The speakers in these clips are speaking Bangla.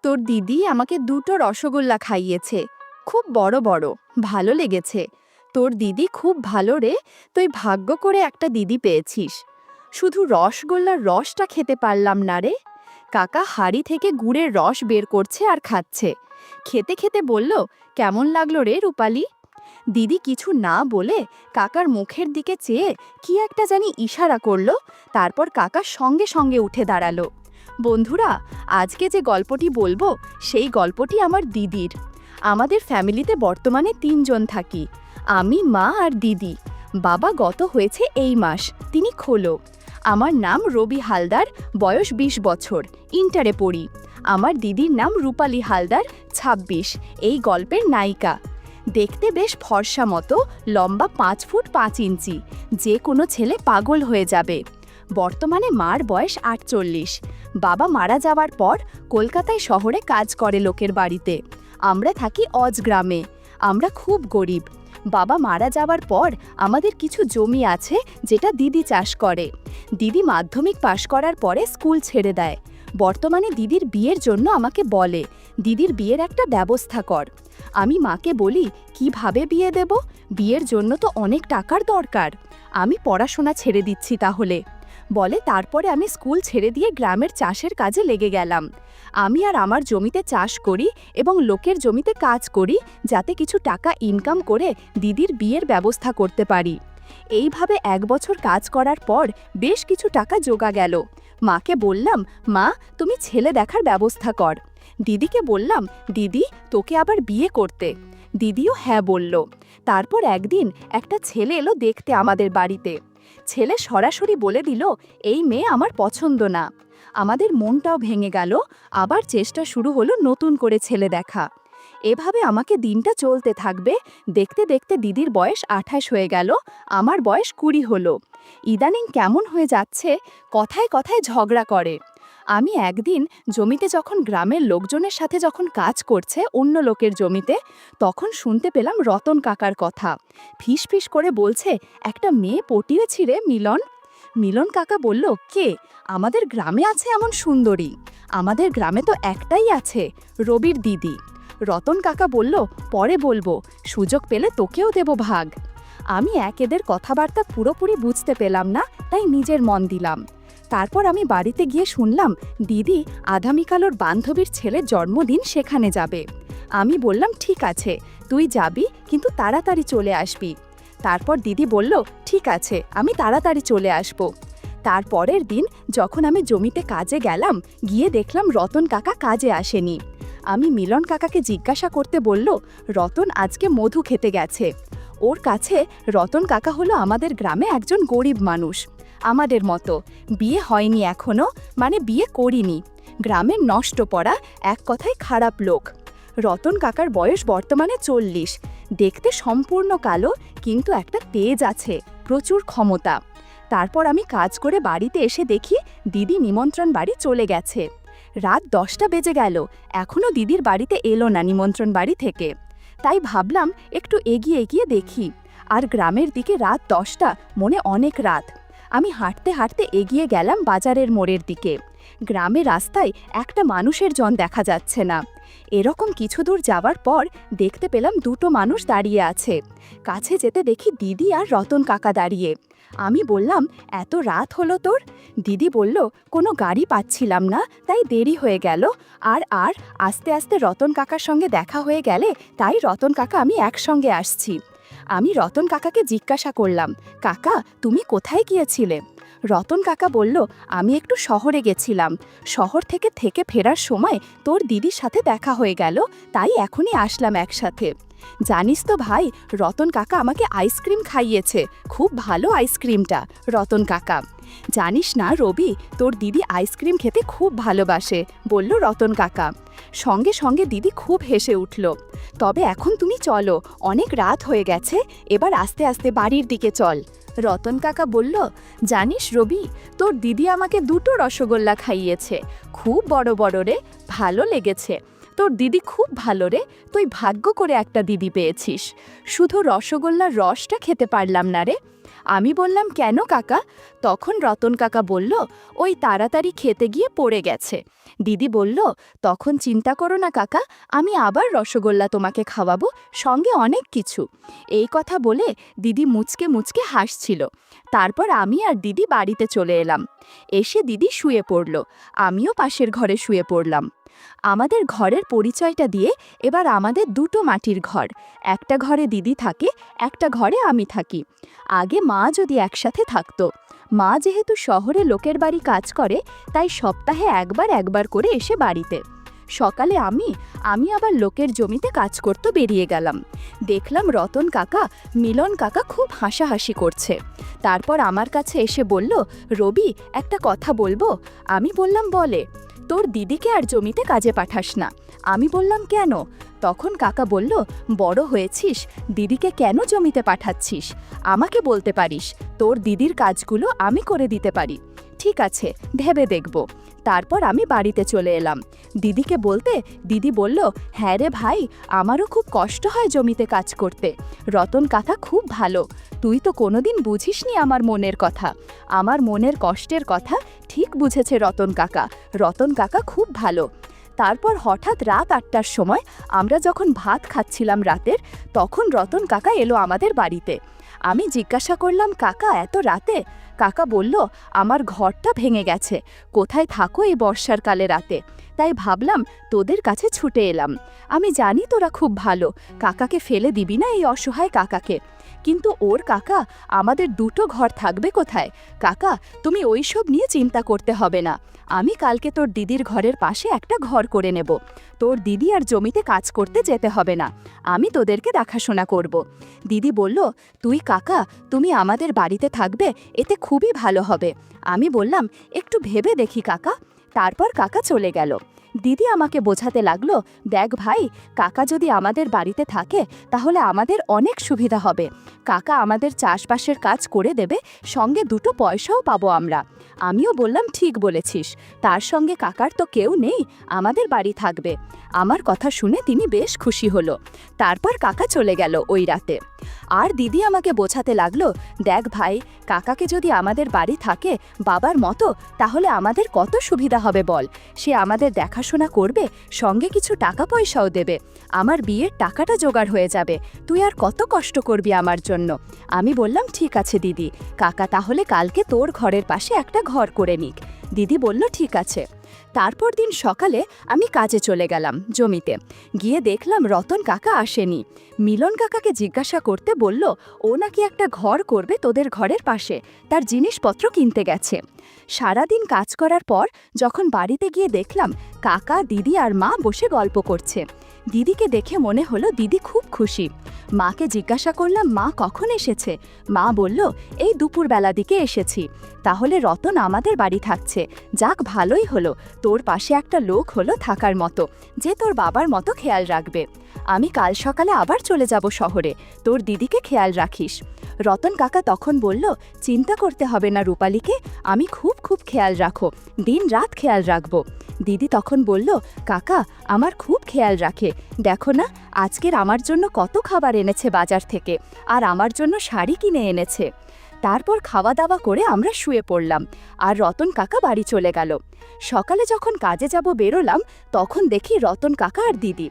তোর দিদি আমাকে দুটো রসগোল্লা খাইয়েছে, খুব বড় বড়, ভালো লেগেছে। তোর দিদি খুব ভালো রে, তুই ভাগ্য করে একটা দিদি পেয়েছিস। শুধু রসগোল্লার রসটা খেতে পারলাম না রে। কাকা হাঁড়ি থেকে গুড়ের রস বের করছে আর খাচ্ছে। খেতে খেতে বলল, কেমন লাগলো রে রূপালি? দিদি কিছু না বলে কাকার মুখের দিকে চেয়ে কি একটা জানি ইশারা করলো। তারপর কাকা সঙ্গে সঙ্গে উঠে দাঁড়ালো। বন্ধুরা, আজকে যে গল্পটি বলবো সেই গল্পটি আমার দিদির। আমাদের ফ্যামিলিতে বর্তমানে ৩ জন থাকি, আমি, মা আর দিদি। বাবা গত হয়েছে এই মাস, তিনি খোলো। আমার নাম রবি হালদার, বয়স ২০ বছর, ইন্টারে পড়ি। আমার দিদির নাম রূপালি হালদার, ২৬, এই গল্পের নায়িকা। দেখতে বেশ ফর্সা মতো, লম্বা ৫ ফুট ৫ ইঞ্চি, যে কোনো ছেলে পাগল হয়ে যাবে। বর্তমানে মার বয়স ৪৮। বাবা মারা যাওয়ার পর কলকাতায় শহরে কাজ করে লোকের বাড়িতে। আমরা থাকি অজ গ্রামে। আমরা খুব গরিব। বাবা মারা যাওয়ার পর আমাদের কিছু জমি আছে যেটা দিদি চাষ করে। দিদি মাধ্যমিক পাশ করার পরে স্কুল ছেড়ে দেয়। বর্তমানে দিদির বিয়ের জন্য আমাকে বলে, দিদির বিয়ের একটা ব্যবস্থা কর। আমি মাকে বলি, কিভাবে বিয়ে দেব? বিয়ের জন্য তো অনেক টাকার দরকার। আমি পড়াশোনা ছেড়ে দিচ্ছি তাহলে। বলে তারপরে আমি স্কুল ছেড়ে দিয়ে গ্রামের চাষের কাজে লেগে গেলাম। আমি আর আমার জমিতে চাষ করি এবং লোকের জমিতে কাজ করি, যাতে কিছু টাকা ইনকাম করে দিদির বিয়ের ব্যবস্থা করতে পারি। এইভাবে ১ বছর কাজ করার পর বেশ কিছু টাকা জোগা গেল। মাকে বললাম, মা তুমি ছেলে দেখার ব্যবস্থা কর। দিদিকে বললাম, দিদি তোকে আবার বিয়ে করতে। দিদিও হ্যাঁ বলল। তারপর একদিন একটা ছেলে এলো দেখতে আমাদের বাড়িতে। ছেলে সরাসরি বলে দিল, এই মেয়ে আমার পছন্দ না। আমাদের মনটাও ভেঙে গেল। আবার চেষ্টা শুরু হলো নতুন করে ছেলে দেখা। এভাবে আমাকে দিনটা চলতে থাকবে। দেখতে দেখতে দিদির বয়স ২৮ হয়ে গেল, আমার বয়স ২০ হলো। ইদানিং কেমন হয়ে যাচ্ছে, কথায় কথায় ঝগড়া করে। আমি একদিন জমিতে যখন গ্রামের লোকজনের সাথে যখন কাজ করছে অন্য লোকের জমিতে, তখন শুনতে পেলাম রতন কাকার কথা। ফিস ফিস করে বলছে, একটা মেয়ে পটিয়েছি রে মিলন। মিলন কাকা বলল, কে? আমাদের গ্রামে আছে এমন সুন্দরী? আমাদের গ্রামে তো একটাই আছে, রবির দিদি। রতন কাকা বলল, পরে বলবো, সুযোগ পেলে তোকেও দেব ভাগ। আমি এদের কথাবার্তা পুরোপুরি বুঝতে পেলাম না, তাই নিজের মন দিলাম। তারপর আমি বাড়িতে গিয়ে শুনলাম দিদি আগামীকাল ওর বান্ধবীর ছেলের জন্মদিন, সেখানে যাবে। আমি বললাম, ঠিক আছে তুই যাবি, কিন্তু তাড়াতাড়ি চলে আসবি। তারপর দিদি বলল, ঠিক আছে আমি তাড়াতাড়ি চলে আসব। তারপরের দিন যখন আমি জমিতে কাজে গেলাম, গিয়ে দেখলাম রতন কাকা কাজে আসেনি। আমি মিলন কাকাকে জিজ্ঞাসা করতে বলল, রতন আজকে মধু খেতে গেছে। ওর কাছে রতন কাকা হলো আমাদের গ্রামে একজন গরিব মানুষ, আমাদের মতো। বিয়ে হয়নি এখনো, মানে বিয়ে করিনি। গ্রামের নষ্ট পড়া, এক কথায় খারাপ লোক। রতন কাকার বয়স বর্তমানে ৪০। দেখতে সম্পূর্ণ কালো, কিন্তু একটা তেজ আছে, প্রচুর ক্ষমতা। তারপর আমি কাজ করে বাড়িতে এসে দেখি দিদি নিমন্ত্রণ বাড়ি চলে গেছে। রাত 10টা বেজে গেল, এখনও দিদির বাড়িতে এলো না নিমন্ত্রণ বাড়ি থেকে। তাই ভাবলাম একটু এগিয়ে এগিয়ে দেখি। আর গ্রামের দিকে রাত 10টা, মনে অনেক রাত। আমি হাঁটতে হাঁটতে এগিয়ে গেলাম বাজারের মোড়ের দিকে। গ্রামের রাস্তায় একটা মানুষের জন দেখা যাচ্ছে না। এরকম কিছু দূর যাওয়ার পর দেখতে পেলাম দুটো মানুষ দাঁড়িয়ে আছে। কাছে যেতে দেখি দিদি আর রতন কাকা দাঁড়িয়ে। আমি বললাম, এত রাত হলো তোর? দিদি বলল, কোনো গাড়ি পাচ্ছিলাম না, তাই দেরি হয়ে গেল। আর আর আস্তে আস্তে রতন কাকার সঙ্গে দেখা হয়ে গেলে, তাই রতন কাকা আমি একসঙ্গে আসছি। আমি রতন কাকাকে জিজ্ঞাসা করলাম, কাকা তুমি কোথায় গিয়েছিলে? রতন কাকা বলল, আমি একটু শহরে গেছিলাম। শহর থেকে থেকে ফেরার সময় তোর দিদির সাথে দেখা হয়ে গেল, তাই এখনই আসলাম একসাথে। জানিস তো ভাই, রতন কাকা আমাকে আইসক্রিম খাইয়েছে, খুব ভালো আইসক্রিমটা। রতন কাকা, জানিস না রবি, তোর দিদি আইসক্রিম খেতে খুব ভালোবাসে, বলল রতন কাকা। সঙ্গে সঙ্গে দিদি খুব হেসে উঠল। তবে এখন তুমি চলো, অনেক রাত হয়ে গেছে, এবার আস্তে আস্তে বাড়ির দিকে চল। রতন কাকা বলল, জানিস রবি, তোর দিদি আমাকে দুটো রসগোল্লা খাইয়েছে, খুব বড় বড় রে, ভালো লেগেছে। তোর দিদি খুব ভালো রে, তুই ভাগ্য করে একটা দিদি পেয়েছিস। শুধু রসগোল্লার রসটা খেতে পারলাম না রে। আমি বললাম, কেন কাকা? তখন রতন কাকা বলল, ওই তাড়াতাড়ি খেতে গিয়ে পড়ে গেছে। দিদি বলল, তখন চিন্তা করো না কাকা, আমি আবার রসগোল্লা তোমাকে খাওয়াবো, সঙ্গে অনেক কিছু। এই কথা বলে দিদি মুচকে মুচকে হাসছিল। তারপর আমি আর দিদি বাড়িতে চলে এলাম। এসে দিদি শুয়ে পড়ল, আমিও পাশের ঘরে শুয়ে পড়লাম। আমাদের ঘরের পরিচয়টা দিয়ে এবার আমাদের দুটো মাটির ঘর, একটা ঘরে দিদি থাকে, একটা ঘরে আমি থাকি। আগে মা যদি একসাথে থাকতো, মা যেহেতু শহরে লোকের বাড়ি কাজ করে, তাই সপ্তাহে একবার করে এসে বাড়িতে। সকালে আমি আবার লোকের জমিতে কাজ করতে বেরিয়ে গেলাম। দেখলাম রতন কাকা, মিলন কাকা খুব হাসাহাসি করছে। তারপর আমার কাছে এসে বলল, রবি, একটা কথা বলবো? আমি বললাম, বলে। তোর দিদিকে আর জমিতে কাজে পাঠাস না। আমি বললাম, কেন? তখন কাকা বলল, বড় হয়েছিস, দিদিকে কেন জমিতে পাঠাচ্ছিস? আমাকে বলতে পারিস, তোর দিদির কাজগুলো আমি করে দিতে পারি। ঠিক আছে, ভেবে দেখব। তারপর আমি বাড়িতে চলে এলাম। দিদিকে বলতে দিদি বলল, হ্যাঁ রে ভাই, আমারও খুব কষ্ট হয় জমিতে কাজ করতে। রতন কাকা খুব ভালো, তুই তো কোনোদিন বুঝিসনি আমার মনের কথা। আমার মনের কষ্টের কথা ঠিক বুঝেছে রতন কাকা। রতন কাকা খুব ভালো। তারপর হঠাৎ রাত 8টার সময় আমরা যখন ভাত খাচ্ছিলাম রাতের, তখন রতন কাকা এলো আমাদের বাড়িতে। আমি জিজ্ঞাসা করলাম, কাকা এত রাতে? কাকা বলল, আমার ঘরটা ভেঙে গেছে, কোথায় থাকো এই বর্ষার কালে রাতে? তাই ভাবলাম তোদের কাছে ছুটে এলাম। আমি জানি তোরা খুব ভালো, কাকাকে ফেলে দিবি না এই অসহায় কাকাকে। কিন্তু ওর কাকা, আমাদের দুটো ঘর থাকবে কোথায়? কাকা, তুমি ওইসব নিয়ে চিন্তা করতে হবে না। আমি কালকে তোর দিদির ঘরের পাশে একটা ঘর করে নেব। তোর দিদি আর জমিতে কাজ করতে যেতে হবে না, আমি তোদেরকে দেখাশোনা করব। দিদি বলল, তুই কাকা, তুমি আমাদের বাড়িতে থাকবে, এতে খুবই ভালো হবে। আমি বললাম, একটু ভেবে দেখি কাকা। তারপর কাকা চলে গেল। দিদি আমাকে বোঝাতে লাগলো, দেখ ভাই, কাকা যদি আমাদের বাড়িতে থাকে তাহলে আমাদের অনেক সুবিধা হবে। কাকা আমাদের চাষবাসের কাজ করে দেবে, সঙ্গে দুটো পয়সাও পাবো আমরা। আমিও বললাম, ঠিক বলেছিস, তার সঙ্গে কাকার তো কেউ নেই, আমাদের বাড়ি থাকবে। আমার কথা শুনে তিনি বেশ খুশি হলো। তারপর কাকা চলে গেল ওই রাতে। আর দিদি আমাকে বোঝাতে লাগলো, দেখ ভাই, কাকাকে যদি আমাদের বাড়ি থাকে বাবার মতো, তাহলে আমাদের কত সুবিধা হবে বল। সে আমাদের দেখাশোনা করবে, সঙ্গে কিছু টাকা পয়সাও দেবে। আমার বিয়ের টাকাটা জোগাড় হয়ে যাবে, তুই আর কত কষ্ট করবি আমার জন্য। আমি বললাম, ঠিক আছে দিদি, কাকা তাহলে কালকে তোর ঘরের পাশে একটা ঘর করে নিক। দিদি বলল, ঠিক আছে। তারপর দিন সকালে আমি কাজে চলে গেলাম জমিতে। গিয়ে দেখলাম রতন কাকা আসেনি। মিলন কাকাকে জিজ্ঞাসা করতে বলল, ও নাকি একটা ঘর করবে তোদের ঘরের পাশে, তার জিনিসপত্র কিনতে গেছে। সারাদিন কাজ করার পর যখন বাড়িতে গিয়ে দেখলাম কাকা, দিদি আর মা বসে গল্প করছে। দিদিকে দেখে মনে হলো দিদি খুব খুশি। মাকে জিজ্ঞাসা করলাম, মা কখন এসেছে? মা বলল, এই দুপুরবেলা দিকে এসেছি। তাহলে রতন আমাদের বাড়ি থাকছে, যাক ভালোই হলো, তোর পাশে একটা লোক হলো থাকার মতো, যে তোর বাবার মতো খেয়াল রাখবে। আমি কাল সকালে আবার চলে যাব শহরে, তোর দিদিকে খেয়াল রাখিস। রতন কাকা তখন বলল, চিন্তা করতে হবে না রূপালীকে, আমি খুব খেয়াল রাখো, দিন রাত খেয়াল রাখবো। দিদি তখন বলল, কাকা আমার খুব খেয়াল রাখে, দেখো না আজকের আমার জন্য কত খাবার এনেছে বাজার থেকে, আর আমার জন্য শাড়ি কিনে এনেছে। তারপর খাওয়া দাওয়া করে আমরা শুয়ে পড়লাম, আর রতন কাকা বাড়ি চলে গেল। সকালে যখন কাজে যাব বেরোলাম, তখন দেখি রতন কাকা আর দিদি।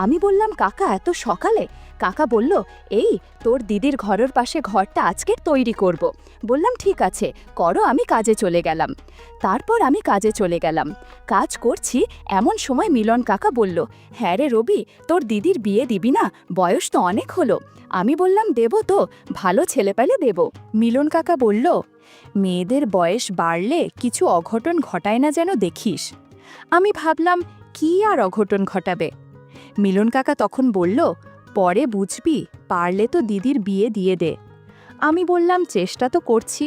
আমি বললাম, কাকা এত সকালে? কাকা বলল, এই তোর দিদির ঘরের পাশে ঘরটা আজকে তৈরি করব। বললাম, ঠিক আছে করো, আমি কাজে চলে গেলাম। তারপর আমি কাজে চলে গেলাম। কাজ করছি এমন সময় মিলন কাকা বলল, হ্যাঁ রে রবি, তোর দিদির বিয়ে দিবি না? বয়স তো অনেক হলো। আমি বললাম, দেব তো, ভালো ছেলে পেলে দেব। মিলন কাকা বলল, মেয়েদের বয়স বাড়লে কিছু অঘটন ঘটায় না যেন দেখিস। আমি ভাবলাম, কি আর অঘটন ঘটাবে? মিলন কাকা তখন বলল, পরে বুঝবি, পারলে তো দিদির বিয়ে দিয়ে দে। আমি বললাম, চেষ্টা তো করছি।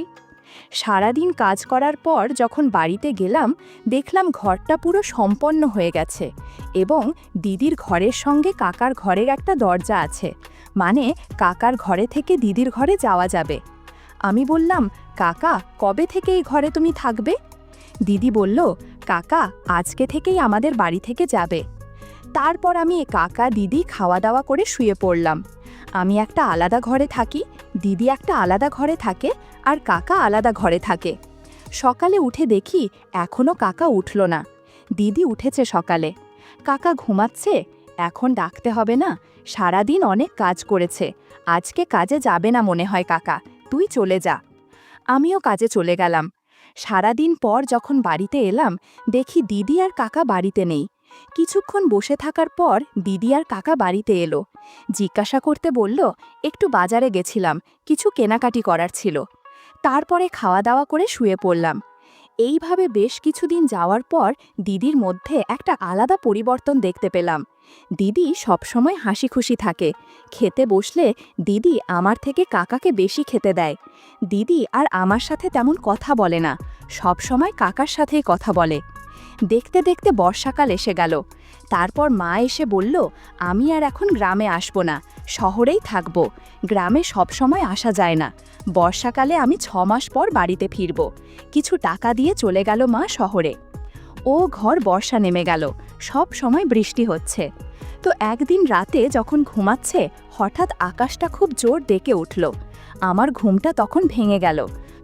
সারাদিন কাজ করার পর যখন বাড়িতে গেলাম, দেখলাম ঘরটা পুরো সম্পন্ন হয়ে গেছে, এবং দিদির ঘরের সঙ্গে কাকার ঘরের একটা দরজা আছে, মানে কাকার ঘরে থেকে দিদির ঘরে যাওয়া যাবে। আমি বললাম, কাকা কবে থেকে এই ঘরে তুমি থাকবে? দিদি বলল, কাকা আজকে থেকেই আমাদের বাড়ি থেকে যাবে। তারপর আমি কাকা দিদি খাওয়া দাওয়া করে শুয়ে পড়লাম। আমি একটা আলাদা ঘরে থাকি, দিদি একটা আলাদা ঘরে থাকে আর কাকা আলাদা ঘরে থাকে। সকালে উঠে দেখি এখনো কাকা উঠল না। দিদি উঠেছে সকালে। কাকা ঘুমাচ্ছে, এখন ডাকতে হবে না, সারাদিন অনেক কাজ করেছে, আজকে কাজে যাবে না মনে হয় কাকা, তুই চলে যা। আমিও কাজে চলে গেলাম। সারাদিন পর যখন বাড়িতে এলাম দেখি দিদি আর কাকা বাড়িতে নেই। কিছুক্ষণ বসে থাকার পর দিদি আর কাকা বাড়িতে এলো। জিজ্ঞাসা করতে বলল, একটু বাজারে গেছিলাম, কিছু কেনাকাটি করার ছিল। তারপরে খাওয়া দাওয়া করে শুয়ে পড়লাম। এইভাবে বেশ কিছুদিন যাওয়ার পর দিদির মধ্যে একটা আলাদা পরিবর্তন দেখতে পেলাম। দিদি সবসময় হাসি খুশি থাকে। খেতে বসলে দিদি আমার থেকে কাকাকে বেশি খেতে দেয়। দিদি আর আমার সাথে তেমন কথা বলে না, সবসময় কাকার সাথেই কথা বলে। দেখতে দেখতে বর্ষাকাল এসে গেল। তারপর মা এসে বলল, আমি আর এখন গ্রামে আসব না, শহরেই থাকব। গ্রামে সবসময় আসা যায় না, বর্ষাকালে আমি 6 মাস পর বাড়িতে ফিরব। কিছু টাকা দিয়ে চলে গেল মা শহরে। ও ঘর বর্ষা নেমে গেল, সব সময় বৃষ্টি হচ্ছে। তো একদিন রাতে যখন ঘুমাচ্ছে হঠাৎ আকাশটা খুব জোর ডেকে উঠল। আমার ঘুমটা তখন ভেঙে গেল।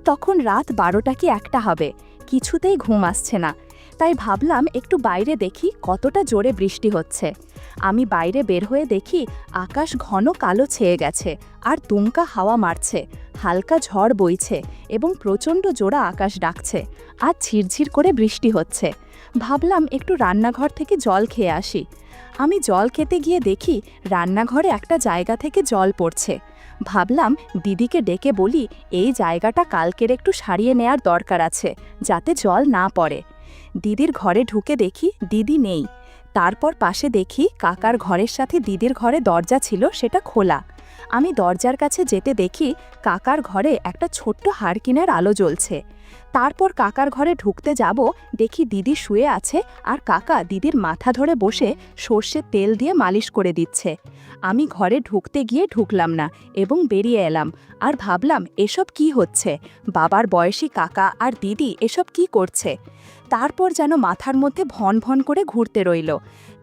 তখন রাত 12টা কি 1টা হবে, কিছুতেই ঘুম আসছে না। তাই ভাবলাম একটু বাইরে দেখি কতটা জোরে বৃষ্টি হচ্ছে। আমি বাইরে বের হয়ে দেখি আকাশ ঘন কালো ছেয়ে গেছে আর তুমকা হাওয়া মারছে, হালকা ঝড় বইছে এবং প্রচণ্ড জোড়া আকাশ ডাকছে আর ঝিরঝির করে বৃষ্টি হচ্ছে। ভাবলাম একটু রান্নাঘর থেকে জল খেয়ে আসি। আমি জল খেতে গিয়ে দেখি রান্নাঘরে একটা জায়গা থেকে জল পড়ছে। ভাবলাম দিদিকে ডেকে বলি, এই জায়গাটা কালকের একটু সারিয়ে নেয়ার দরকার আছে, যাতে জল না পড়ে। দিদির ঘরে ঢুকে দেখি দিদি নেই। তারপর পাশে দেখি কাকার ঘরের সাথে দিদির ঘরে দরজা ছিল, সেটা খোলা। আমি দরজার কাছে যেতে দেখি কাকার ঘরে একটা ছোট্ট হারকিনের আলো জ্বলছে। তারপর কাকার ঘরে ঢুকতে যাব, দেখি দিদি শুয়ে আছে আর কাকা দিদির মাথা ধরে বসে সর্ষের তেল দিয়ে মালিশ করে দিচ্ছে। আমি ঘরে ঢুকতে গিয়ে ঢুকলাম না এবং বেরিয়ে এলাম আর ভাবলাম এসব কি হচ্ছে, বাবার বয়সী কাকা আর দিদি এসব কি করছে। তারপর যেন মাথার মধ্যে ভন ভন করে ঘুরতে রইল।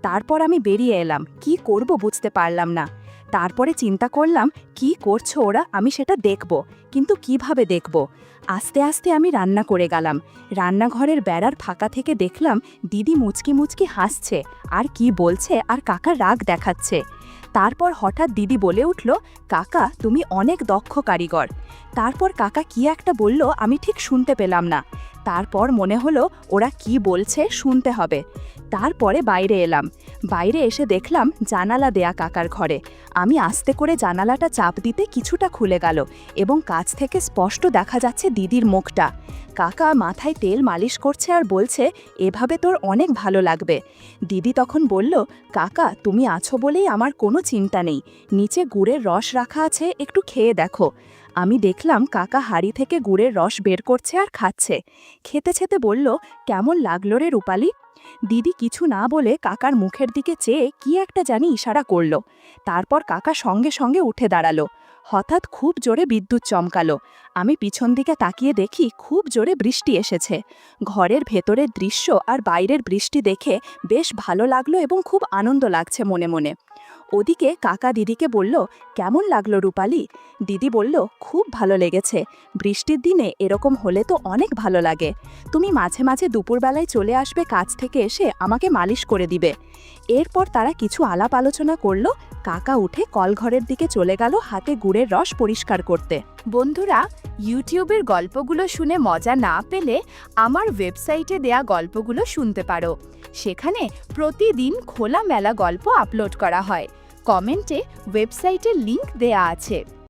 তারপর আমি বেরিয়ে এলাম, কি করব বুঝতে পারলাম না। তারপরে চিন্তা করলাম কি করছো ওরা, আমি সেটা দেখব, কিন্তু কিভাবে দেখব। আস্তে আস্তে আমি রান্না করে গেলাম। রান্নাঘরের বেড়ার ফাঁকা থেকে দেখলাম দিদি মুচকি মুচকি হাসছে আর কি বলছে আর কাকা রাগ দেখাচ্ছে। তারপর হঠাৎ দিদি বলে উঠল, কাকা তুমি অনেক দক্ষ কারিগর। তারপর কাকা কি একটা বলল, আমি ঠিক শুনতে পেলাম না। তারপর মনে হলো ওরা কি বলছে শুনতে হবে। তারপরে বাইরে এলাম। বাইরে এসে দেখলাম জানালা দেয়া কাকার ঘরে। আমি আস্তে করে জানালাটা চাপ দিতে কিছুটা খুলে গেল এবং কাছ থেকে স্পষ্ট দেখা যাচ্ছে দিদির মুখটা। কাকা মাথায় তেল মালিশ করছে আর বলছে, এভাবে তোর অনেক ভালো লাগবে। দিদি তখন বলল, কাকা তুমি আছো বলেই আমার কোনো চিন্তা নেই, নিচে গুড়ের রস রাখা আছে, একটু খেয়ে দেখো। আমি দেখলাম কাকা হাঁড়ি থেকে গুড়ের রস বের করছে আর খাচ্ছে। খেতে খেতে বলল, কেমন লাগলো রে রূপালি? দিদি কিছু না বলে কাকার মুখের দিকে চেয়ে কি একটা জানি ইশারা করল। তারপর কাকা সঙ্গে সঙ্গে উঠে দাঁড়ালো। হঠাৎ খুব জোরে বিদ্যুৎ চমকালো। আমি পিছন দিকে তাকিয়ে দেখি খুব জোরে বৃষ্টি এসেছে। ঘরের ভেতরের দৃশ্য আর বাইরের বৃষ্টি দেখে বেশ ভালো লাগলো এবং খুব আনন্দ লাগছে মনে মনে। ওদিকে কাকা দিদিকে বলল, কেমন লাগলো রূপালি? দিদি বলল, খুব ভালো লেগেছে, বৃষ্টির দিনে এরকম হলে তো অনেক ভালো লাগে। তুমি মাঝে মাঝে দুপুরবেলায় চলে আসবে, কাজ থেকে এসে আমাকে মালিশ করে দিবে। এরপর তারা কিছু আলাপ আলোচনা করলো। কাকা উঠে কলঘরের দিকে চলে গেল হাতে গুড়ের রস পরিষ্কার করতে। বন্ধুরা, ইউটিউবের গল্পগুলো শুনে মজা না পেলে আমার ওয়েবসাইটে দেয়া গল্পগুলো শুনতে পারো। সেখানে প্রতিদিন খোলামেলা গল্প আপলোড করা হয়। কমেন্টে ওয়েবসাইটের লিংক দেয়া আছে।